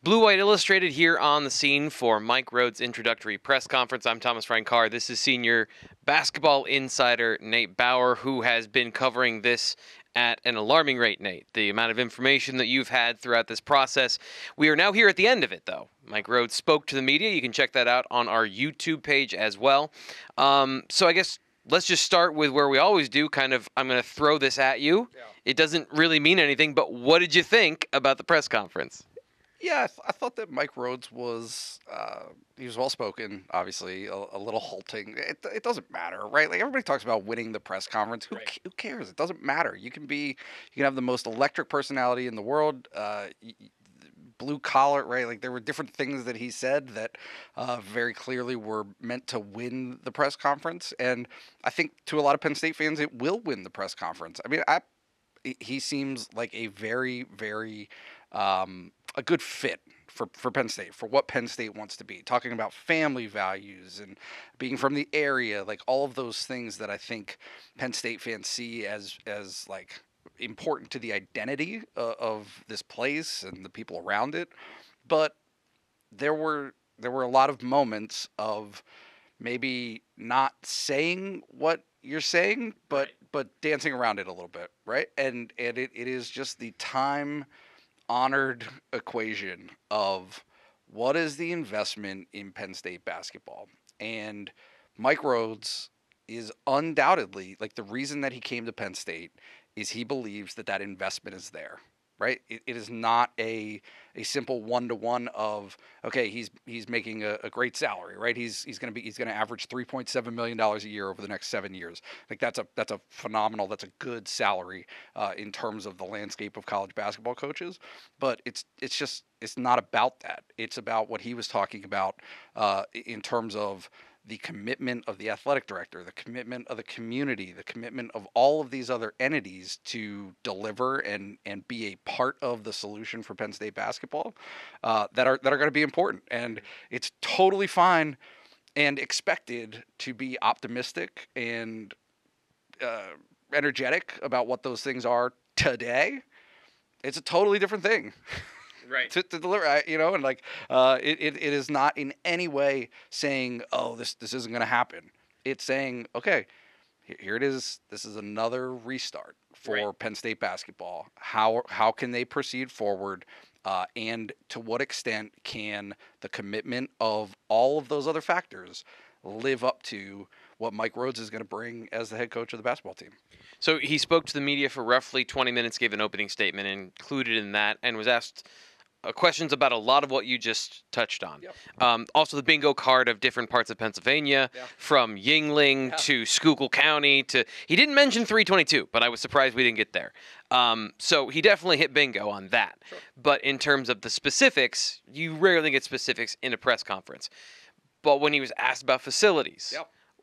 Blue White Illustrated here on the scene for Mike Rhoades' introductory press conference. I'm Thomas Ryan Carr. This is senior basketball insider Nate Bauer, who has been covering this at an alarming rate, Nate. The amount of information that you've had throughout this process. We are now here at the end of it, though. Mike Rhoades spoke to the media. You can check that out on our YouTube page as well. So I guess let's just start with where we always do. Kind of, I'm going to throw this at you. Yeah. It doesn't really mean anything, but what did you think about the press conference? Yeah, I thought that Mike Rhoades was he was well spoken. Obviously, a little halting. It doesn't matter, right? Like everybody talks about winning the press conference. Who cares? It doesn't matter. You can have the most electric personality in the world. Blue collar, right? Like there were different things that he said that very clearly were meant to win the press conference, and I think to a lot of Penn State fans, it will win the press conference. I mean, he seems like a very, very a good fit for Penn State, for what Penn State wants to be. Talking about family values and being from the area, like all of those things that I think Penn State fans see as like important to the identity of this place and the people around it. But there were a lot of moments of maybe not saying what you're saying, but dancing around it a little bit, right? And it is just the time-honored equation of what is the investment in Penn State basketball. And Mike Rhoades is undoubtedly, like, the reason that he came to Penn State is he believes that investment is there. Right, it is not a simple one-to-one of, okay, he's making a great salary, right? He's going to average $3.7 million a year over the next 7 years. Like that's a phenomenal, that's a good salary in terms of the landscape of college basketball coaches. But it's not about that. It's about what he was talking about in terms of the commitment of the athletic director, the commitment of the community, the commitment of all of these other entities to deliver and be a part of the solution for Penn State basketball that are going to be important. And it's totally fine and expected to be optimistic and energetic about what those things are today. It's a totally different thing. Right. to deliver, and like it is not in any way saying, oh, this isn't going to happen. It's saying, okay, here it is. This is another restart for Penn State basketball. How can they proceed forward? And to what extent can the commitment of all of those other factors live up to what Mike Rhoades is going to bring as the head coach of the basketball team? So he spoke to the media for roughly 20 minutes, gave an opening statement included in that, and was asked questions about a lot of what you just touched on. Yep. Also the bingo card of different parts of Pennsylvania, from Yuengling to Schuylkill County to, he didn't mention 322, but I was surprised we didn't get there. So he definitely hit bingo on that. Sure. But in terms of the specifics, you rarely get specifics in a press conference. But when he was asked about facilities,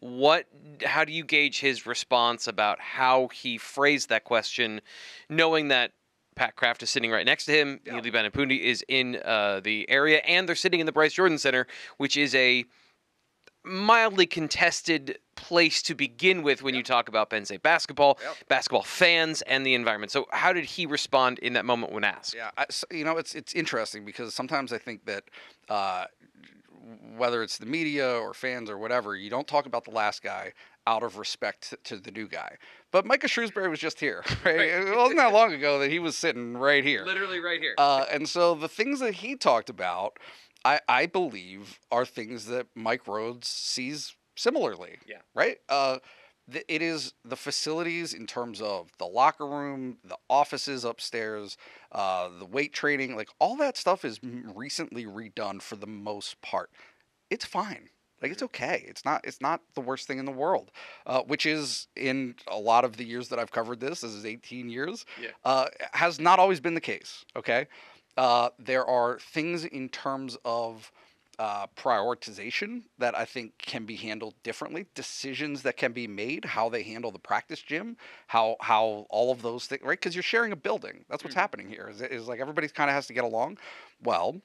how do you gauge his response about how he phrased that question, knowing that Pat Kraft is sitting right next to him. Neely Benapundi is in the area, and they're sitting in the Bryce Jordan Center, which is a mildly contested place to begin with when you talk about Penn State basketball, basketball fans, and the environment. So how did he respond in that moment when asked? Yeah, it's interesting because sometimes I think that whether it's the media or fans or whatever, you don't talk about the last guy out of respect to the new guy. But Micah Shrewsbury was just here, right? It wasn't that long ago that he was sitting right here. Literally right here. And so the things that he talked about, I believe, are things that Mike Rhoades sees similarly. Yeah. Right? It is the facilities in terms of the locker room, the offices upstairs, the weight training, like all that stuff is recently redone for the most part. It's fine. Like, it's okay. It's not the worst thing in the world, which is, in a lot of the years that I've covered this is 18 years, has not always been the case, okay? There are things in terms of prioritization that I think can be handled differently, decisions that can be made, how they handle the practice gym, how all of those things, right? Because you're sharing a building. That's what's happening here, is like everybody kind of has to get along. Well,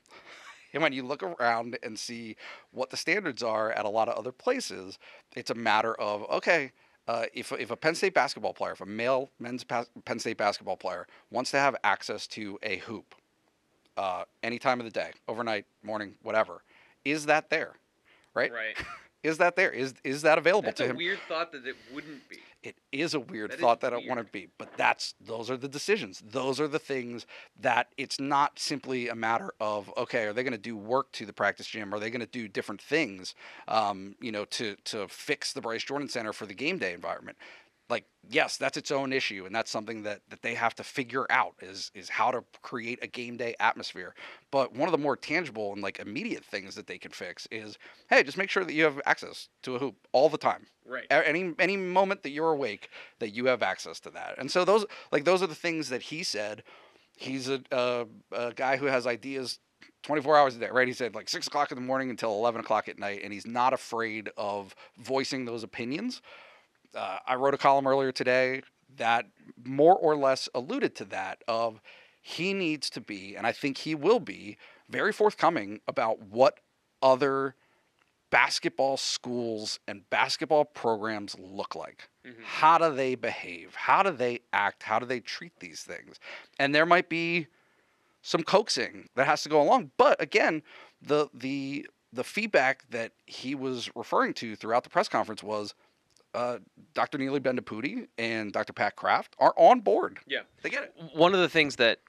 and when you look around and see what the standards are at a lot of other places, it's a matter of, okay, if a Penn State basketball player, if a men's Penn State basketball player wants to have access to a hoop, any time of the day, overnight, morning, whatever. Is that there? Right? Right. Is that there? Is that available That's to a him? weird thought that it wouldn't be. It is a weird That thought is that it weird. wouldn't be, but those are the decisions. Those are the things that it's not simply a matter of, okay, are they going to do work to the practice gym? Are they going to do different things, to fix the Bryce Jordan Center for the game day environment? Like, yes, that's its own issue, and that's something that they have to figure out is how to create a game day atmosphere. But one of the more tangible and like immediate things that they can fix is, hey, just make sure that you have access to a hoop all the time. Right. Any moment that you're awake, that you have access to that. And so those are the things that he said. He's a guy who has ideas 24 hours a day, right? He said like 6 o'clock in the morning until 11 o'clock at night, and he's not afraid of voicing those opinions. I wrote a column earlier today that more or less alluded to that of he needs to be, and I think he will be, very forthcoming about what other basketball schools and basketball programs look like. Mm-hmm. How do they behave? How do they act? How do they treat these things? And there might be some coaxing that has to go along. But again, the feedback that he was referring to throughout the press conference was Dr. Neely Bendapudi and Dr. Pat Kraft are on board. Yeah. They get it. One of the things that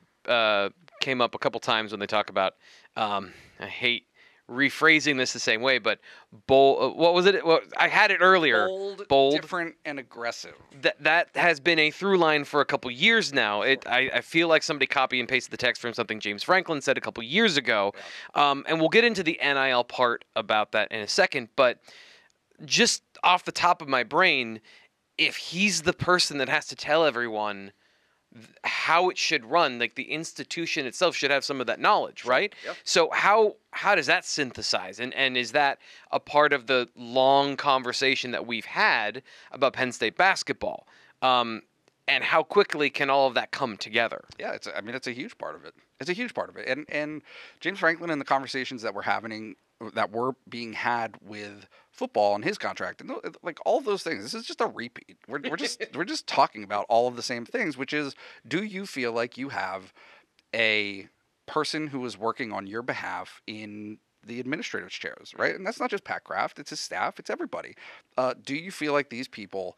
came up a couple times when they talk about, I hate rephrasing this the same way, but bold. What was it? Well, I had it earlier. Bold, different, and aggressive. That has been a through line for a couple years now. I feel like somebody copy and pasted the text from something James Franklin said a couple years ago, and we'll get into the NIL part about that in a second. But just off the top of my brain, if he's the person that has to tell everyone how it should run, like the institution itself should have some of that knowledge, right? Yep. So how does that synthesize? And is that a part of the long conversation that we've had about Penn State basketball? And how quickly can all of that come together? Yeah, it's a huge part of it. It's a huge part of it. And James Franklin and the conversations that were being had with football and his contract and like all of those things. This is just a repeat. We're just talking about all of the same things, which is, do you feel like you have a person who is working on your behalf in the administrative chairs, right? And that's not just Pat Kraft, it's his staff, it's everybody. Do you feel like these people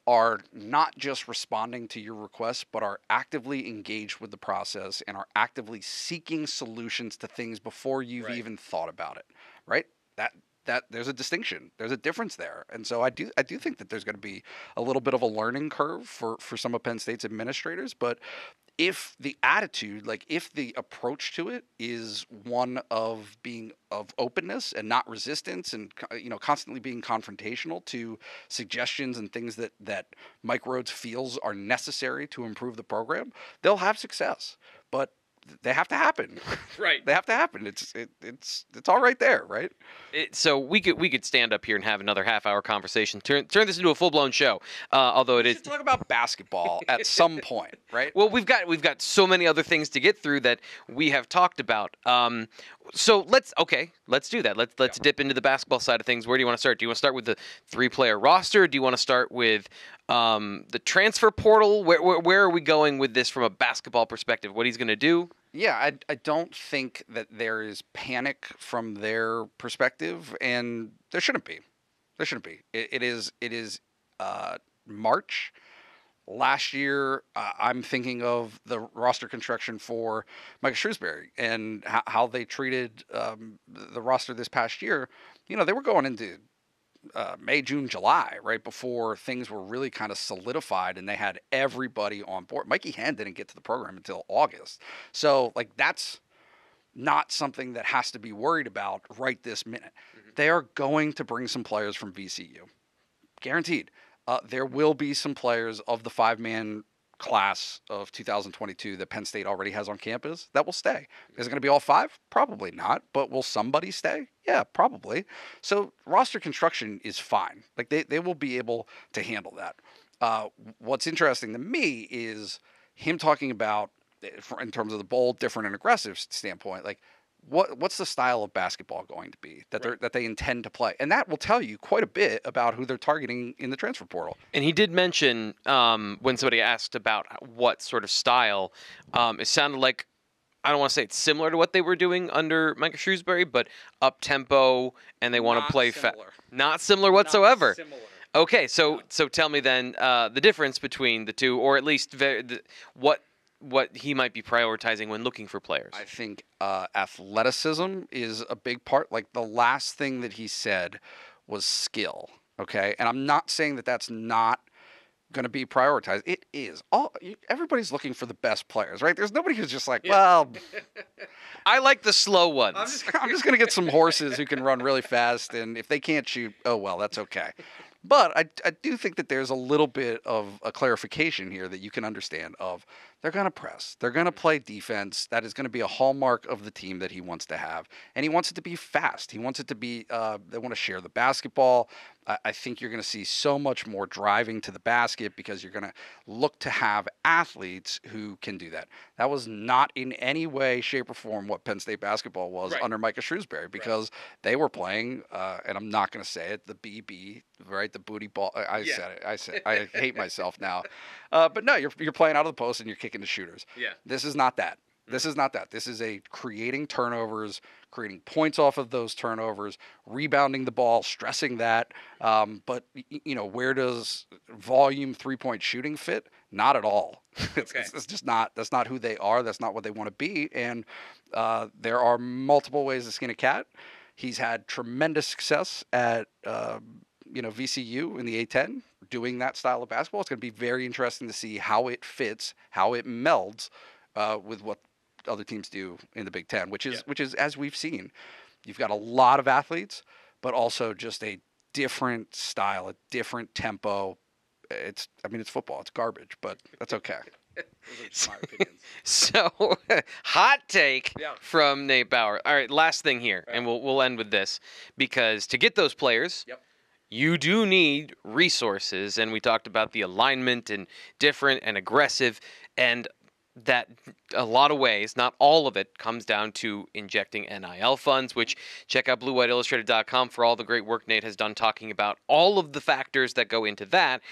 are not just responding to your requests, but are actively engaged with the process and are actively seeking solutions to things before you've even thought about it, right? That there's a distinction, there's a difference there, and so I do think that there's going to be a little bit of a learning curve for some of Penn State's administrators, but if the attitude, like if the approach to it is one of openness and not resistance, and constantly being confrontational to suggestions and things that Mike Rhoades feels are necessary to improve the program, they'll have success. But they have to happen. Right. They have to happen. It's all right there, right? So we could stand up here and have another half-hour conversation. Turn this into a full-blown show. Although it is. Talk about basketball at some point, right? Well, we've got so many other things to get through that we have talked about. So let's do that. Let's dip into the basketball side of things. Where do you want to start? Do you want to start with the 3-player roster? Do you want to start with the transfer portal? Where are we going with this from a basketball perspective? What he's going to do? Yeah, I don't think that there is panic from their perspective, and there shouldn't be. There shouldn't be. It is March. Last year, I'm thinking of the roster construction for Mike Shrewsbury and how they treated the roster this past year. They were going into May, June, July, right before things were really kind of solidified and they had everybody on board. Mikey Hand didn't get to the program until August. So, that's not something that has to be worried about right this minute. Mm-hmm. They are going to bring some players from VCU. Guaranteed. There will be some players of the 5-man class of 2022 that Penn State already has on campus that will stay. Is it going to be all 5? Probably not. But will somebody stay? Yeah, probably. So roster construction is fine. They will be able to handle that. What's interesting to me is him talking about, in terms of the bold, different, and aggressive standpoint, what's the style of basketball going to be that they intend to play, and that will tell you quite a bit about who they're targeting in the transfer portal. And he did mention when somebody asked about what sort of style, it sounded like I don't want to say it's similar to what they were doing under Mike Shrewsbury, but up tempo, and they want to play fast. Not similar whatsoever. Not similar. Okay, so tell me then the difference between the two, or at least what he might be prioritizing when looking for players. I think athleticism is a big part. Like, the last thing that he said was skill. Okay, and I'm not saying that that's not going to be prioritized. It is. Everybody's looking for the best players, right? There's nobody who's just like, well, I like the slow ones. I'm just going to get some horses who can run really fast, and if they can't shoot, oh well, that's okay. But I do think that there's a little bit of a clarification here that you can understand of they're going to press. They're going to play defense. That is going to be a hallmark of the team that he wants to have. And he wants it to be fast. He wants it to be they want to share the basketball. I think you're going to see so much more driving to the basket because you're going to look to have athletes who can do that. That was not in any way, shape, or form what Penn State basketball was under Micah Shrewsbury, because they were playing, and I'm not going to say it, the BB, right, the booty ball. I said it. I hate myself now. But no, you're playing out of the post and you're kicking the shooters. Yeah. This is not that. This is not that. This is a creating turnovers, creating points off of those turnovers, rebounding the ball, stressing that. But where does volume 3-point shooting fit? Not at all. It's just not. That's not who they are. That's not what they want to be. And there are multiple ways to skin a cat. He's had tremendous success at VCU in the A10 doing that style of basketball. It's going to be very interesting to see how it fits, how it melds with what other teams do in the Big Ten, which is as we've seen, you've got a lot of athletes, but also just a different style, a different tempo. It's football. It's garbage, but that's okay. Those are just my opinions. So, hot take from Nate Bauer. All right, last thing here, and we'll end with this, because to get those players, you do need resources, and we talked about the alignment and different and aggressive, and that a lot of ways, not all of it, comes down to injecting NIL funds, which check out BlueWhiteIllustrated.com for all the great work Nate has done talking about all of the factors that go into that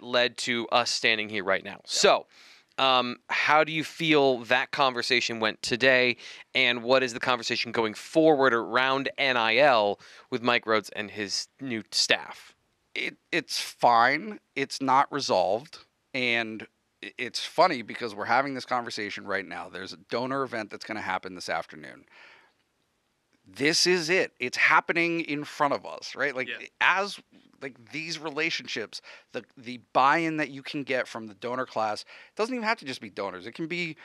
led to us standing here right now. So, how do you feel that conversation went today, and what is the conversation going forward around NIL with Mike Rhoades and his new staff? It's fine. It's not resolved, and it's funny because we're having this conversation right now. There's a donor event that's going to happen this afternoon. This is it. It's happening in front of us, right? As these relationships, the buy-in that you can get from the donor class doesn't even have to just be donors. It can be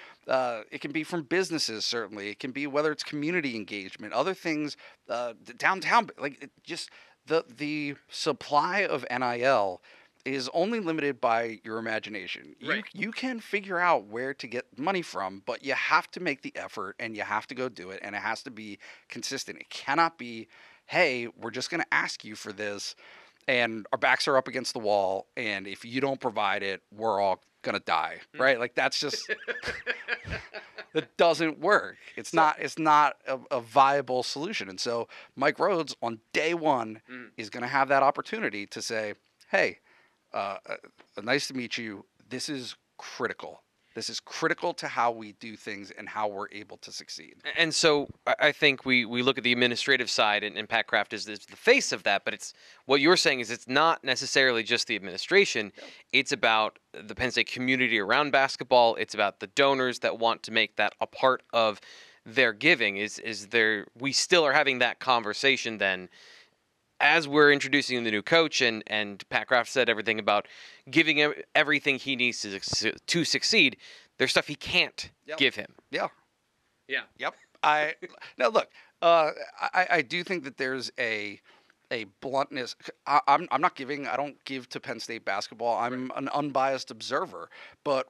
from businesses, certainly. It can be whether it's community engagement, other things, downtown. The supply of NIL is only limited by your imagination. You can figure out where to get money from, but you have to make the effort and you have to go do it, and it has to be consistent. It cannot be, hey, we're just going to ask you for this and our backs are up against the wall, and if you don't provide it, we're all going to die, right? That's just that doesn't work. It's not a viable solution. And so Mike Rhoades on day one is going to have that opportunity to say, hey, nice to meet you. This is critical. This is critical to how we do things and how we're able to succeed. And so I think we look at the administrative side, and Pat Kraft is the face of that, but it's what you're saying is it's not necessarily just the administration. Yeah. It's about the Penn State community around basketball. It's about the donors that want to make that a part of their giving. We still are having that conversation then as we're introducing the new coach, and Pat Kraft said everything about giving him everything he needs to succeed. There's stuff he can't give him. Yeah. Yeah. Yep. Now look, I do think that there's a bluntness. I don't give to Penn State basketball. I'm an unbiased observer. But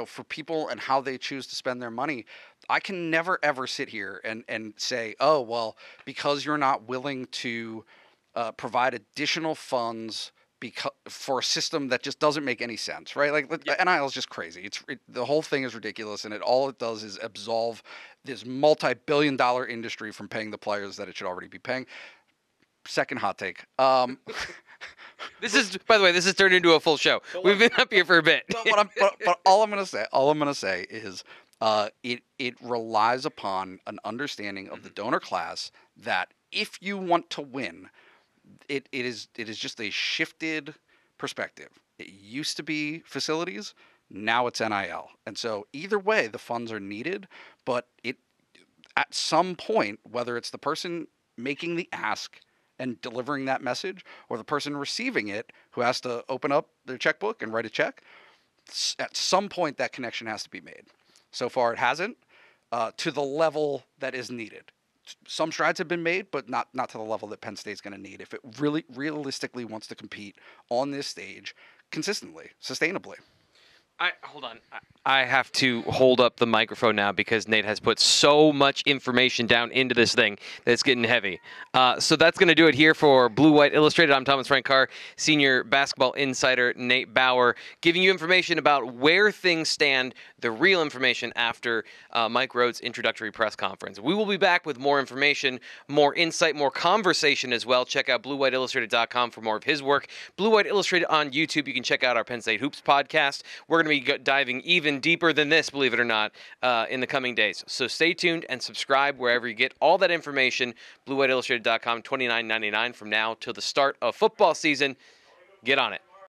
for people and how they choose to spend their money, I can never ever sit here and say, oh well, because you're not willing to provide additional funds for a system that just doesn't make any sense, right? NIL is just crazy. The whole thing is ridiculous, and all it does is absolve this multi-billion-dollar industry from paying the players that it should already be paying. Second hot take. This is, by the way, this has turned into a full show. We've been up here for a bit. But all I'm gonna say is, It relies upon an understanding of the donor class that if you want to win, it is just a shifted perspective. It used to be facilities, now it's NIL, and so either way, the funds are needed. But at some point, whether it's the person making the ask and delivering that message, or the person receiving it who has to open up their checkbook and write a check, at some point that connection has to be made. So far, it hasn't to the level that is needed. Some strides have been made, but not to the level that Penn State's going to need if it really realistically wants to compete on this stage consistently, sustainably. Hold on. I have to hold up the microphone now because Nate has put so much information down into this thing that it's getting heavy. So that's going to do it here for Blue White Illustrated. I'm Thomas Frank Carr, senior basketball insider Nate Bauer, giving you information about where things stand, the real information after Mike Rhoades' introductory press conference. We will be back with more information, more insight, more conversation as well. Check out BlueWhiteIllustrated.com for more of his work. Blue White Illustrated on YouTube. You can check out our Penn State Hoops podcast. We're going to be diving even deeper than this, believe it or not, in the coming days. So stay tuned and subscribe wherever you get all that information. BlueWhiteIllustrated.com, $29.99 from now till the start of football season. Get on it.